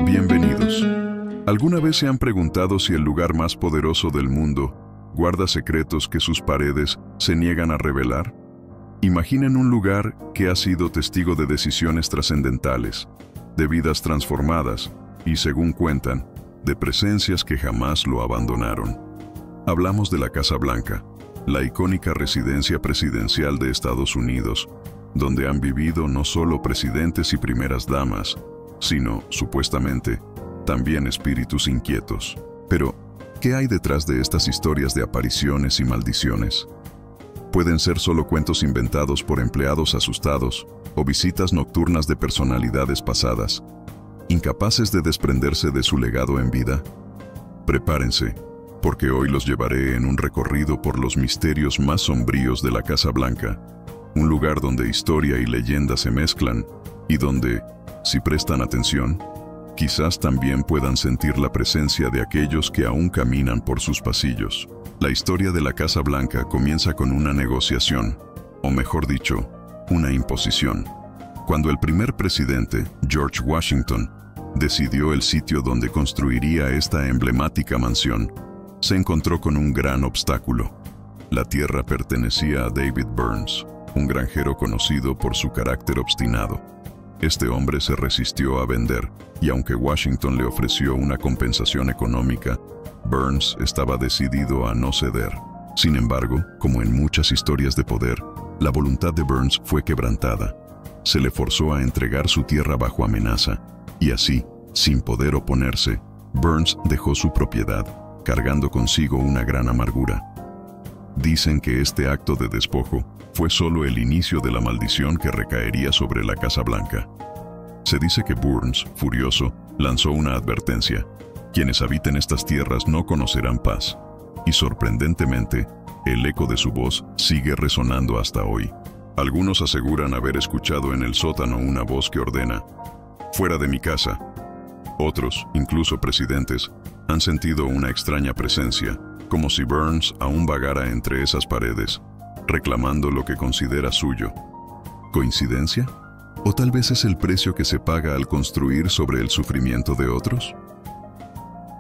Bienvenidos. ¿Alguna vez se han preguntado si el lugar más poderoso del mundo guarda secretos que sus paredes se niegan a revelar? Imaginen un lugar que ha sido testigo de decisiones trascendentales, de vidas transformadas y, según cuentan, de presencias que jamás lo abandonaron. Hablamos de la Casa Blanca, la icónica residencia presidencial de Estados Unidos, donde han vivido no solo presidentes y primeras damas, sino, supuestamente, también espíritus inquietos. Pero, ¿qué hay detrás de estas historias de apariciones y maldiciones? Pueden ser solo cuentos inventados por empleados asustados o visitas nocturnas de personalidades pasadas, incapaces de desprenderse de su legado en vida. Prepárense, porque hoy los llevaré en un recorrido por los misterios más sombríos de la Casa Blanca, un lugar donde historia y leyenda se mezclan y donde, si prestan atención, quizás también puedan sentir la presencia de aquellos que aún caminan por sus pasillos. La historia de la Casa Blanca comienza con una negociación, o mejor dicho, una imposición. Cuando el primer presidente, George Washington, decidió el sitio donde construiría esta emblemática mansión, se encontró con un gran obstáculo. La tierra pertenecía a David Burns, un granjero conocido por su carácter obstinado. Este hombre se resistió a vender, y aunque Washington le ofreció una compensación económica, Burns estaba decidido a no ceder. Sin embargo, como en muchas historias de poder, la voluntad de Burns fue quebrantada. Se le forzó a entregar su tierra bajo amenaza, y así, sin poder oponerse, Burns dejó su propiedad, cargando consigo una gran amargura. Dicen que este acto de despojo fue solo el inicio de la maldición que recaería sobre la Casa Blanca. Se dice que Burns, furioso, lanzó una advertencia: quienes habiten estas tierras no conocerán paz. Y sorprendentemente, el eco de su voz sigue resonando hasta hoy. Algunos aseguran haber escuchado en el sótano una voz que ordena: «Fuera de mi casa». Otros, incluso presidentes, han sentido una extraña presencia, como si Burns aún vagara entre esas paredes, reclamando lo que considera suyo. ¿Coincidencia? ¿O tal vez es el precio que se paga al construir sobre el sufrimiento de otros?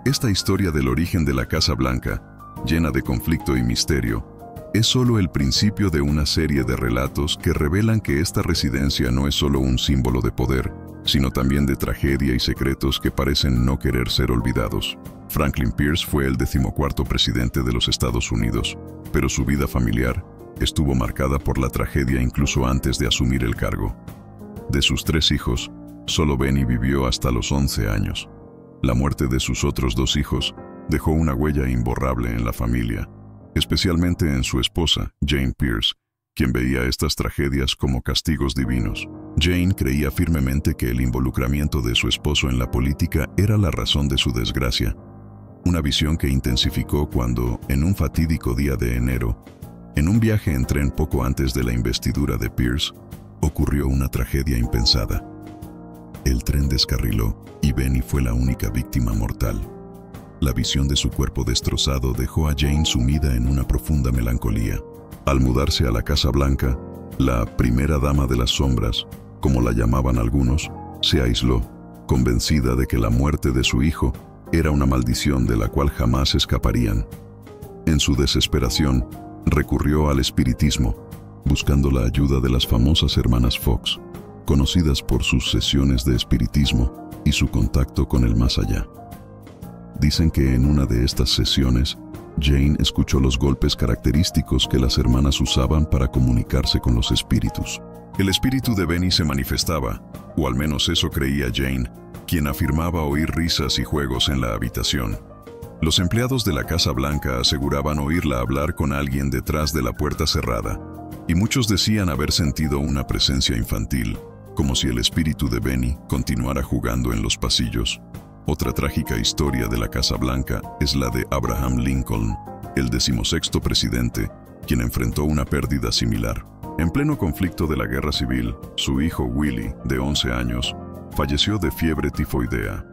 Esta historia del origen de la Casa Blanca, llena de conflicto y misterio, es solo el principio de una serie de relatos que revelan que esta residencia no es solo un símbolo de poder, sino también de tragedia y secretos que parecen no querer ser olvidados. Franklin Pierce fue el 14º presidente de los Estados Unidos, pero su vida familiar estuvo marcada por la tragedia incluso antes de asumir el cargo. De sus 3 hijos, solo Benny vivió hasta los 11 años. La muerte de sus otros 2 hijos dejó una huella imborrable en la familia, especialmente en su esposa, Jane Pierce, quien veía estas tragedias como castigos divinos. Jane creía firmemente que el involucramiento de su esposo en la política era la razón de su desgracia, una visión que intensificó cuando, en un fatídico día de enero, en un viaje en tren poco antes de la investidura de Pierce, ocurrió una tragedia impensada. El tren descarriló y Benny fue la única víctima mortal. La visión de su cuerpo destrozado dejó a Jane sumida en una profunda melancolía. Al mudarse a la Casa Blanca, la primera dama de las sombras, como la llamaban algunos, se aisló, convencida de que la muerte de su hijo era una maldición de la cual jamás escaparían. En su desesperación, recurrió al espiritismo, buscando la ayuda de las famosas hermanas Fox, conocidas por sus sesiones de espiritismo y su contacto con el más allá. Dicen que en una de estas sesiones, Jane escuchó los golpes característicos que las hermanas usaban para comunicarse con los espíritus. El espíritu de Benny se manifestaba, o al menos eso creía Jane, quien afirmaba oír risas y juegos en la habitación. Los empleados de la Casa Blanca aseguraban oírla hablar con alguien detrás de la puerta cerrada, y muchos decían haber sentido una presencia infantil, como si el espíritu de Benny continuara jugando en los pasillos. Otra trágica historia de la Casa Blanca es la de Abraham Lincoln, el 16º presidente, quien enfrentó una pérdida similar. En pleno conflicto de la Guerra Civil, su hijo Willie, de 11 años, falleció de fiebre tifoidea.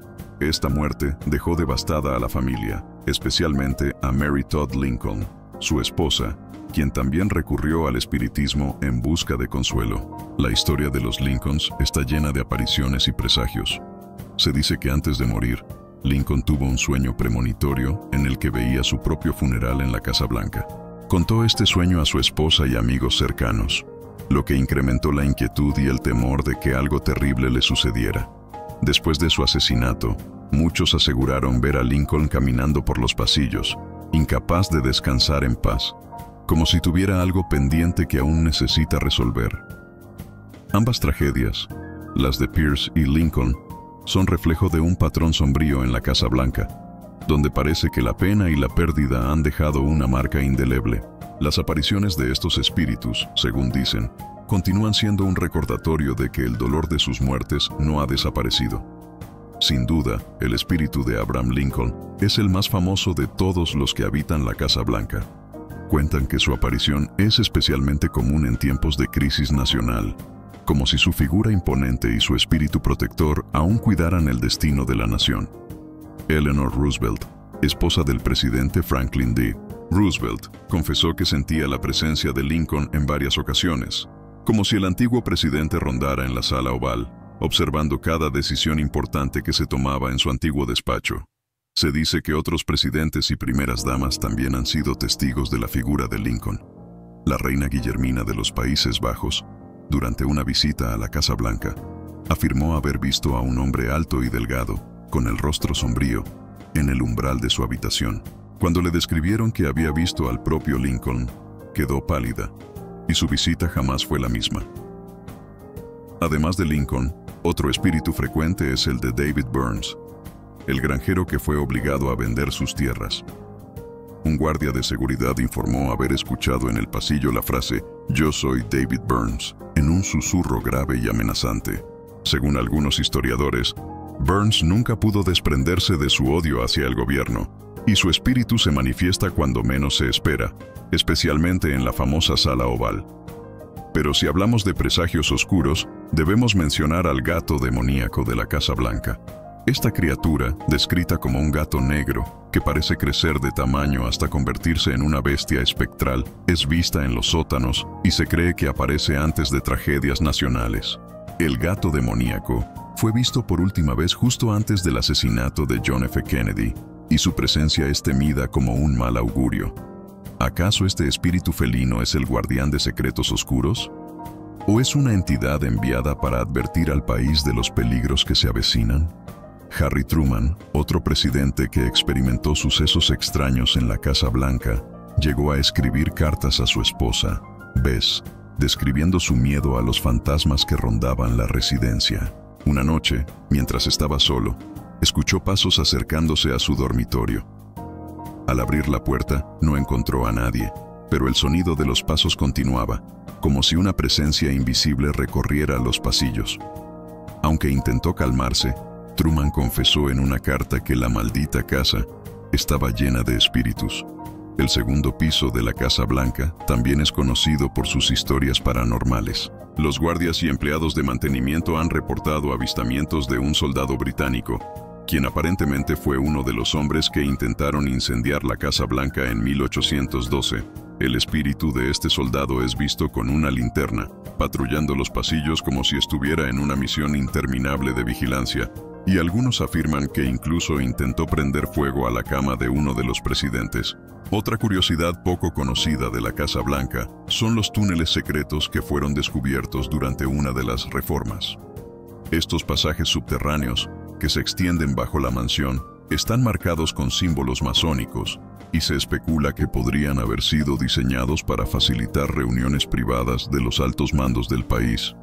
Esta muerte dejó devastada a la familia, especialmente a Mary Todd Lincoln, su esposa, quien también recurrió al espiritismo en busca de consuelo. La historia de los Lincolns está llena de apariciones y presagios. Se dice que antes de morir, Lincoln tuvo un sueño premonitorio en el que veía su propio funeral en la Casa Blanca. Contó este sueño a su esposa y amigos cercanos, lo que incrementó la inquietud y el temor de que algo terrible le sucediera. Después de su asesinato, muchos aseguraron ver a Lincoln caminando por los pasillos, incapaz de descansar en paz, como si tuviera algo pendiente que aún necesita resolver. Ambas tragedias, las de Pierce y Lincoln, son reflejo de un patrón sombrío en la Casa Blanca, donde parece que la pena y la pérdida han dejado una marca indeleble. Las apariciones de estos espíritus, según dicen, continúan siendo un recordatorio de que el dolor de sus muertes no ha desaparecido. Sin duda, el espíritu de Abraham Lincoln es el más famoso de todos los que habitan la Casa Blanca. Cuentan que su aparición es especialmente común en tiempos de crisis nacional, como si su figura imponente y su espíritu protector aún cuidaran el destino de la nación. Eleanor Roosevelt, esposa del presidente Franklin D. Roosevelt, confesó que sentía la presencia de Lincoln en varias ocasiones, como si el antiguo presidente rondara en la sala oval, observando cada decisión importante que se tomaba en su antiguo despacho. Se dice que otros presidentes y primeras damas también han sido testigos de la figura de Lincoln. La reina Guillermina de los Países Bajos, durante una visita a la Casa Blanca, afirmó haber visto a un hombre alto y delgado, con el rostro sombrío, en el umbral de su habitación. Cuando le describieron que había visto al propio Lincoln, quedó pálida, y su visita jamás fue la misma. Además de Lincoln, otro espíritu frecuente es el de David Burns, el granjero que fue obligado a vender sus tierras. Un guardia de seguridad informó haber escuchado en el pasillo la frase «Yo soy David Burns», en un susurro grave y amenazante. Según algunos historiadores, Burns nunca pudo desprenderse de su odio hacia el gobierno, y su espíritu se manifiesta cuando menos se espera, especialmente en la famosa Sala Oval. Pero si hablamos de presagios oscuros, debemos mencionar al gato demoníaco de la Casa Blanca. Esta criatura, descrita como un gato negro, que parece crecer de tamaño hasta convertirse en una bestia espectral, es vista en los sótanos y se cree que aparece antes de tragedias nacionales. El gato demoníaco fue visto por última vez justo antes del asesinato de John F. Kennedy, y su presencia es temida como un mal augurio. ¿Acaso este espíritu felino es el guardián de secretos oscuros? ¿O es una entidad enviada para advertir al país de los peligros que se avecinan? Harry Truman, otro presidente que experimentó sucesos extraños en la Casa Blanca, llegó a escribir cartas a su esposa, Bess, describiendo su miedo a los fantasmas que rondaban la residencia. Una noche, mientras estaba solo, escuchó pasos acercándose a su dormitorio. Al abrir la puerta, no encontró a nadie, pero el sonido de los pasos continuaba, como si una presencia invisible recorriera los pasillos. Aunque intentó calmarse, Truman confesó en una carta que la maldita casa estaba llena de espíritus. El segundo piso de la Casa Blanca también es conocido por sus historias paranormales. Los guardias y empleados de mantenimiento han reportado avistamientos de un soldado británico, quien aparentemente fue uno de los hombres que intentaron incendiar la Casa Blanca en 1812. El espíritu de este soldado es visto con una linterna, patrullando los pasillos como si estuviera en una misión interminable de vigilancia, y algunos afirman que incluso intentó prender fuego a la cama de uno de los presidentes. Otra curiosidad poco conocida de la Casa Blanca son los túneles secretos que fueron descubiertos durante una de las reformas. Estos pasajes subterráneos, que se extienden bajo la mansión, están marcados con símbolos masónicos, y se especula que podrían haber sido diseñados para facilitar reuniones privadas de los altos mandos del país.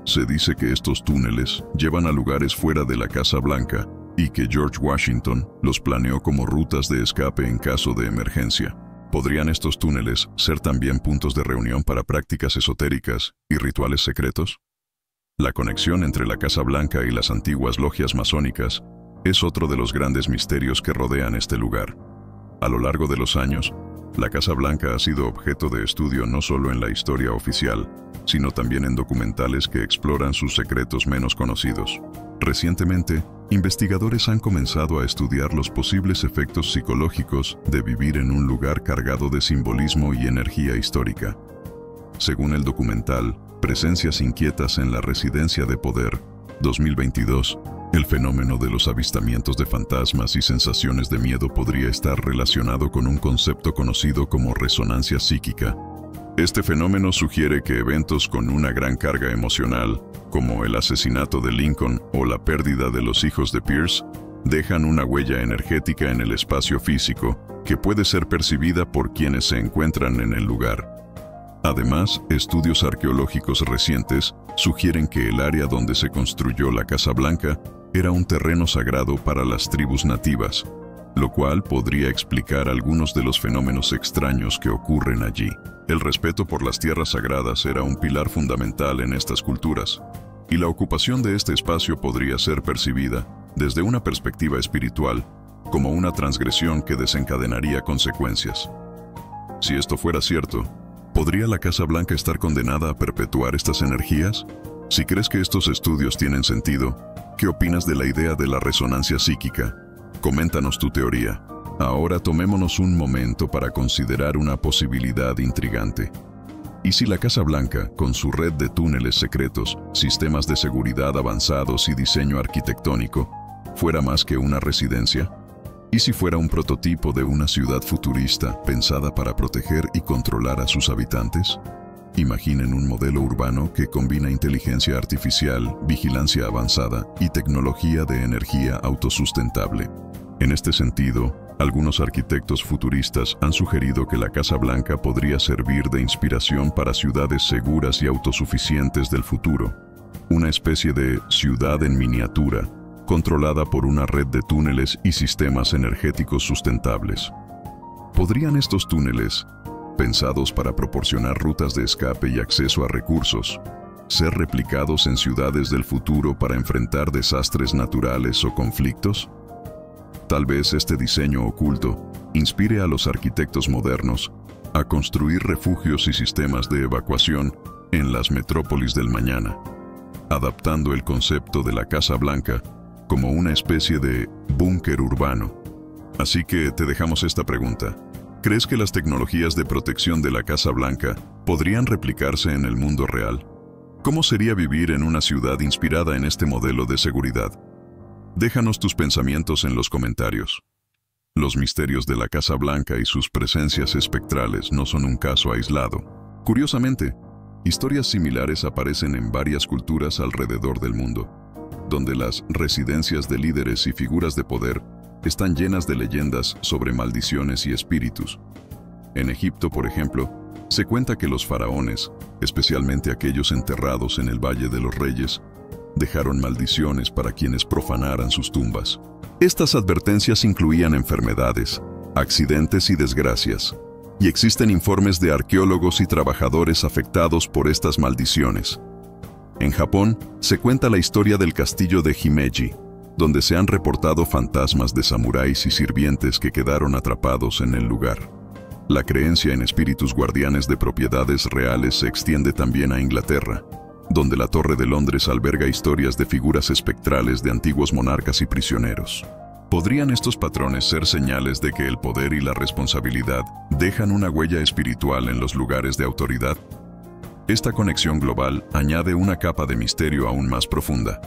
Se dice que estos túneles llevan a lugares fuera de la Casa Blanca y que George Washington los planeó como rutas de escape en caso de emergencia. ¿Podrían estos túneles ser también puntos de reunión para prácticas esotéricas y rituales secretos? La conexión entre la Casa Blanca y las antiguas logias masónicas es otro de los grandes misterios que rodean este lugar. A lo largo de los años, la Casa Blanca ha sido objeto de estudio no solo en la historia oficial, sino también en documentales que exploran sus secretos menos conocidos. Recientemente, investigadores han comenzado a estudiar los posibles efectos psicológicos de vivir en un lugar cargado de simbolismo y energía histórica. Según el documental Presencias inquietas en la residencia de poder, 2022, el fenómeno de los avistamientos de fantasmas y sensaciones de miedo podría estar relacionado con un concepto conocido como resonancia psíquica. Este fenómeno sugiere que eventos con una gran carga emocional, como el asesinato de Lincoln o la pérdida de los hijos de Pierce, dejan una huella energética en el espacio físico que puede ser percibida por quienes se encuentran en el lugar. Además, estudios arqueológicos recientes sugieren que el área donde se construyó la Casa Blanca era un terreno sagrado para las tribus nativas, lo cual podría explicar algunos de los fenómenos extraños que ocurren allí. El respeto por las tierras sagradas era un pilar fundamental en estas culturas, y la ocupación de este espacio podría ser percibida, desde una perspectiva espiritual, como una transgresión que desencadenaría consecuencias. Si esto fuera cierto, ¿podría la Casa Blanca estar condenada a perpetuar estas energías? Si crees que estos estudios tienen sentido, ¿qué opinas de la idea de la resonancia psíquica? Coméntanos tu teoría. Ahora tomémonos un momento para considerar una posibilidad intrigante. ¿Y si la Casa Blanca, con su red de túneles secretos, sistemas de seguridad avanzados y diseño arquitectónico, fuera más que una residencia? ¿Y si fuera un prototipo de una ciudad futurista pensada para proteger y controlar a sus habitantes? Imaginen un modelo urbano que combina inteligencia artificial, vigilancia avanzada y tecnología de energía autosustentable. En este sentido, algunos arquitectos futuristas han sugerido que la Casa Blanca podría servir de inspiración para ciudades seguras y autosuficientes del futuro, una especie de ciudad en miniatura, controlada por una red de túneles y sistemas energéticos sustentables. ¿Podrían estos túneles, pensados para proporcionar rutas de escape y acceso a recursos, ser replicados en ciudades del futuro para enfrentar desastres naturales o conflictos? Tal vez este diseño oculto inspire a los arquitectos modernos a construir refugios y sistemas de evacuación en las metrópolis del mañana, adaptando el concepto de la Casa Blanca como una especie de búnker urbano. Así que te dejamos esta pregunta. ¿Crees que las tecnologías de protección de la Casa Blanca podrían replicarse en el mundo real? ¿Cómo sería vivir en una ciudad inspirada en este modelo de seguridad? Déjanos tus pensamientos en los comentarios. Los misterios de la Casa Blanca y sus presencias espectrales no son un caso aislado. Curiosamente, historias similares aparecen en varias culturas alrededor del mundo, donde las residencias de líderes y figuras de poder están llenas de leyendas sobre maldiciones y espíritus. En Egipto, por ejemplo, se cuenta que los faraones, especialmente aquellos enterrados en el Valle de los Reyes, dejaron maldiciones para quienes profanaran sus tumbas. Estas advertencias incluían enfermedades, accidentes y desgracias, y existen informes de arqueólogos y trabajadores afectados por estas maldiciones. En Japón, se cuenta la historia del castillo de Himeji, donde se han reportado fantasmas de samuráis y sirvientes que quedaron atrapados en el lugar. La creencia en espíritus guardianes de propiedades reales se extiende también a Inglaterra, donde la Torre de Londres alberga historias de figuras espectrales de antiguos monarcas y prisioneros. ¿Podrían estos patrones ser señales de que el poder y la responsabilidad dejan una huella espiritual en los lugares de autoridad? Esta conexión global añade una capa de misterio aún más profunda.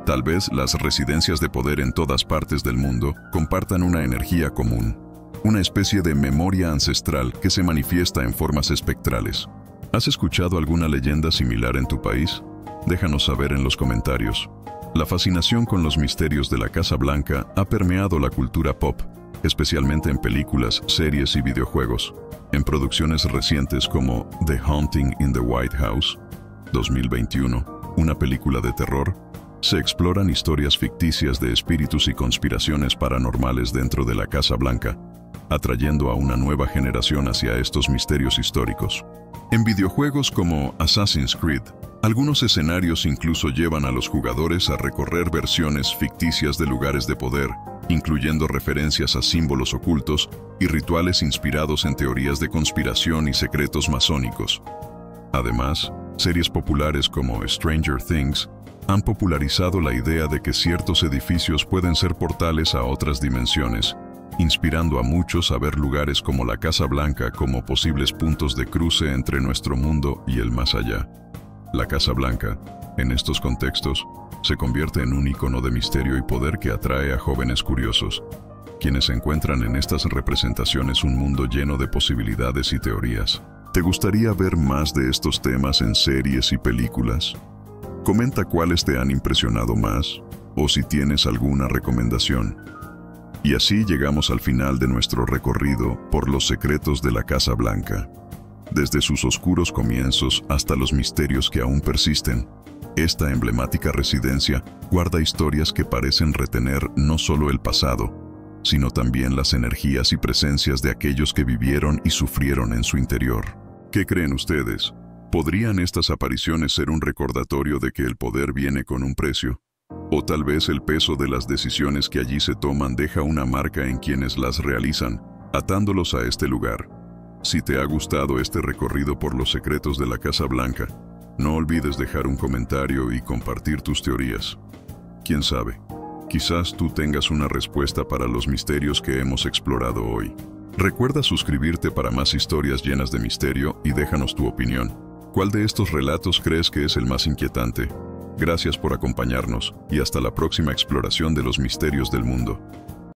Tal vez las residencias de poder en todas partes del mundo compartan una energía común, una especie de memoria ancestral que se manifiesta en formas espectrales. ¿Has escuchado alguna leyenda similar en tu país? Déjanos saber en los comentarios. La fascinación con los misterios de la Casa Blanca ha permeado la cultura pop, especialmente en películas, series y videojuegos. En producciones recientes como The Haunting in the White House, 2021, una película de terror, se exploran historias ficticias de espíritus y conspiraciones paranormales dentro de la Casa Blanca, atrayendo a una nueva generación hacia estos misterios históricos. En videojuegos como Assassin's Creed, algunos escenarios incluso llevan a los jugadores a recorrer versiones ficticias de lugares de poder, incluyendo referencias a símbolos ocultos y rituales inspirados en teorías de conspiración y secretos masónicos. Además, series populares como Stranger Things han popularizado la idea de que ciertos edificios pueden ser portales a otras dimensiones, inspirando a muchos a ver lugares como la Casa Blanca como posibles puntos de cruce entre nuestro mundo y el más allá. La Casa Blanca, en estos contextos, se convierte en un icono de misterio y poder que atrae a jóvenes curiosos, quienes encuentran en estas representaciones un mundo lleno de posibilidades y teorías. ¿Te gustaría ver más de estos temas en series y películas? Comenta cuáles te han impresionado más, o si tienes alguna recomendación. Y así llegamos al final de nuestro recorrido por los secretos de la Casa Blanca. Desde sus oscuros comienzos hasta los misterios que aún persisten, esta emblemática residencia guarda historias que parecen retener no solo el pasado, sino también las energías y presencias de aquellos que vivieron y sufrieron en su interior. ¿Qué creen ustedes? ¿Podrían estas apariciones ser un recordatorio de que el poder viene con un precio? ¿O tal vez el peso de las decisiones que allí se toman deja una marca en quienes las realizan, atándolos a este lugar? Si te ha gustado este recorrido por los secretos de la Casa Blanca, no olvides dejar un comentario y compartir tus teorías. ¿Quién sabe? Quizás tú tengas una respuesta para los misterios que hemos explorado hoy. Recuerda suscribirte para más historias llenas de misterio y déjanos tu opinión. ¿Cuál de estos relatos crees que es el más inquietante? Gracias por acompañarnos y hasta la próxima exploración de los misterios del mundo.